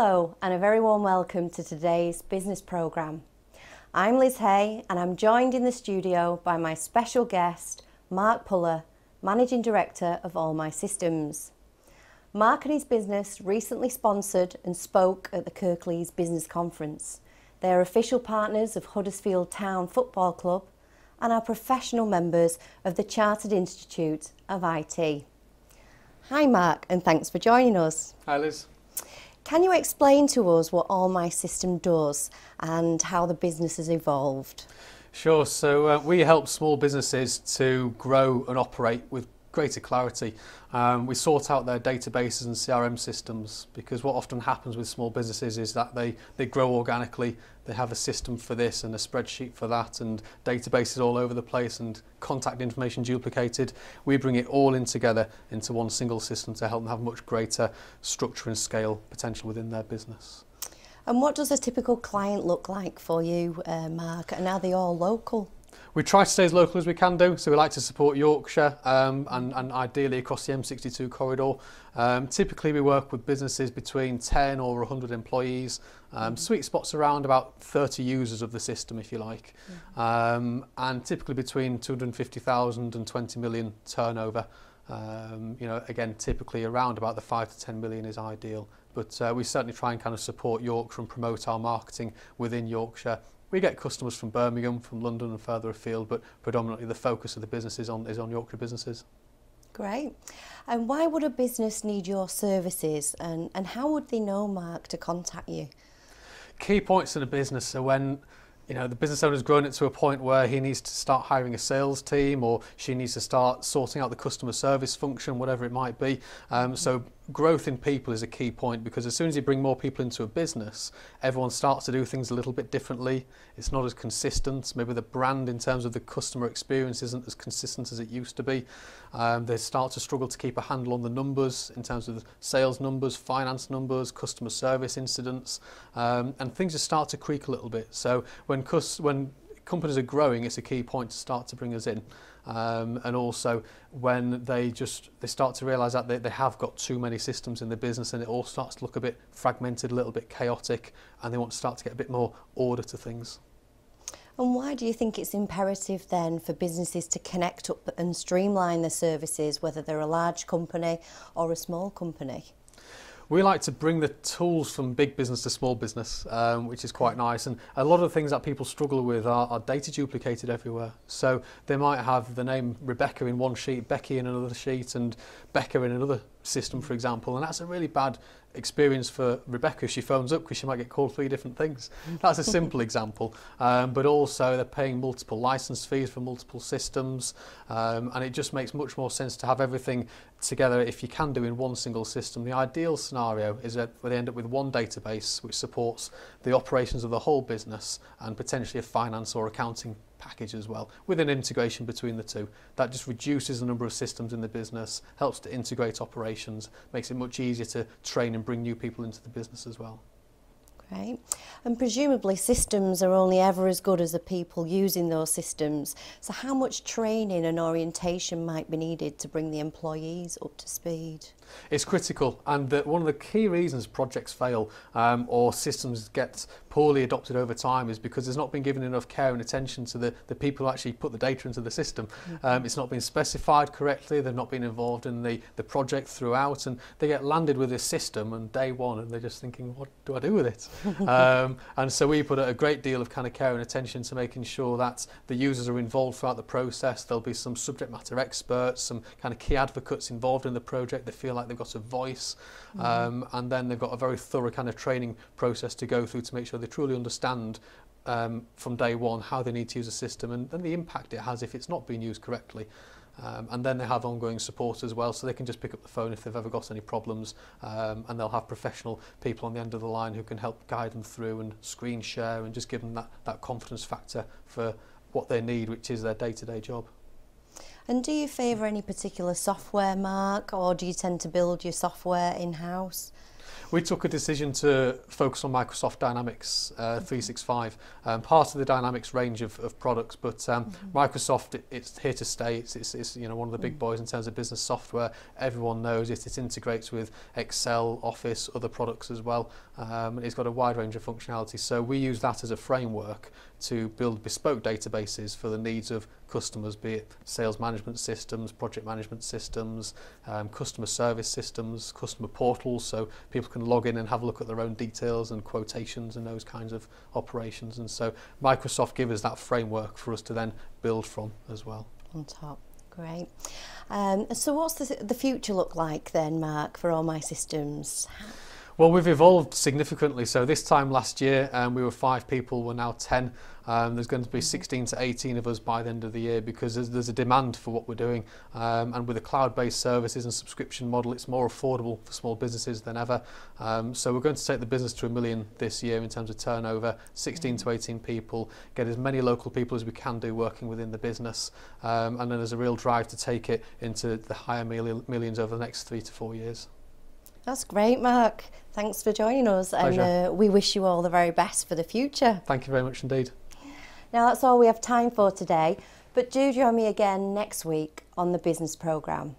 Hello and a very warm welcome to today's business programme. I'm Liz Hay and I'm joined in the studio by my special guest, Mark Pullar, Managing Director of All My Systems. Mark and his business recently sponsored and spoke at the Kirklees Business Conference. They are official partners of Huddersfield Town Football Club and are professional members of the Chartered Institute of IT. Hi Mark, and thanks for joining us. Hi Liz. Can you explain to us what All My System does and how the business has evolved? Sure, so we help small businesses to grow and operate with greater clarity. We sort out their databases and CRM systems, because what often happens with small businesses is that they grow organically. They have a system for this and a spreadsheet for that and databases all over the place and contact information duplicated. We bring it all in together into one single system to help them have much greater structure and scale potential within their business. And what does a typical client look like for you, Mark, and are they all local? We try to stay as local as we can do, so we like to support Yorkshire and ideally across the M62 corridor. Typically we work with businesses between 10 or 100 employees, sweet spots around about 30 users of the system if you like, and typically between 250,000 and 20 million turnover. You know, again, typically around about the 5 to 10 million is ideal, but we certainly try and kind of support Yorkshire and promote our marketing within Yorkshire. We get customers from Birmingham, from London and further afield, but predominantly the focus of the business is on Yorkshire businesses. Great. And why would a business need your services, and how would they know, Mark, to contact you? Key points in a business are when the business owner's grown it to a point where he needs to start hiring a sales team, or she needs to start sorting out the customer service function, whatever it might be. So growth in people is a key point, because as soon as you bring more people into a business, everyone starts to do things a little bit differently. It's not as consistent. Maybe the brand in terms of the customer experience isn't as consistent as it used to be. They start to struggle to keep a handle on the numbers in terms of the sales numbers, finance numbers, customer service incidents, and things just start to creak a little bit. So when companies are growing, it's a key point to start to bring us in. And also when they start to realise that they have got too many systems in the business and it all starts to look a bit fragmented, a little bit chaotic, and they want to start to get a bit more order to things. And why do you think it's imperative then for businesses to connect up and streamline their services, whether they're a large company or a small company? We like to bring the tools from big business to small business, which is quite nice. And a lot of the things that people struggle with are data duplicated everywhere. So they might have the name Rebecca in one sheet, Becky in another sheet, and Becca in another system, for example. And that's a really bad experience for Rebecca if she phones up, because she might get called 3 different things. That's a simple example. But also they're paying multiple license fees for multiple systems. And it just makes much more sense to have everything together if you can do in one single system. The ideal scenario is that they end up with one database which supports the operations of the whole business and potentially a finance or accounting package as well, with an integration between the two. That just reduces the number of systems in the business, helps to integrate operations, makes it much easier to train and bring new people into the business as well. Great. And presumably systems are only ever as good as the people using those systems. So how much training and orientation might be needed to bring the employees up to speed? It's critical, and one of the key reasons projects fail or systems get poorly adopted over time is because there's not been given enough care and attention to the people who actually put the data into the system. It's not been specified correctly, they've not been involved in the project throughout, and they get landed with this system on day one and they're just thinking, what do I do with it? And so we put a great deal of kind of care and attention to making sure that the users are involved throughout the process. There'll be some subject matter experts, some kind of key advocates involved in the project. They feel like they've got a voice, and then they've got a very thorough kind of training process to go through to make sure they truly understand from day one how they need to use a system and the impact it has if it's not being used correctly. And then they have ongoing support as well, so they can just pick up the phone if they've ever got any problems, and they'll have professional people on the end of the line who can help guide them through and screen share and just give them that confidence factor for what they need, which is their day-to-day job. And do you favour any particular software, Mark, or do you tend to build your software in-house? We took a decision to focus on Microsoft Dynamics 365, part of the Dynamics range of products, but Microsoft, it's here to stay. It's you know, one of the big boys in terms of business software. Everyone knows it. It integrates with Excel, Office, other products as well. It's got a wide range of functionality. So we use that as a framework to build bespoke databases for the needs of customers, be it sales management systems, project management systems, customer service systems, customer portals, so people can log in and have a look at their own details and quotations and those kinds of operations. And so Microsoft give us that framework for us to then build from as well. On top. Great. So what's the future look like then, Mark, for All My Systems? Well, we've evolved significantly. So this time last year, we were 5 people, we're now 10. There's going to be 16 to 18 of us by the end of the year, because there's a demand for what we're doing. And with the cloud-based services and subscription model, it's more affordable for small businesses than ever. So we're going to take the business to $1 million this year in terms of turnover, 16 to 18 people, get as many local people as we can do working within the business. And then there's a real drive to take it into the higher millions over the next 3 to 4 years. That's great, Mark. Thanks for joining us. Pleasure. And we wish you all the very best for the future. Thank you very much indeed. Now that's all we have time for today, but do join me again next week on the business programme.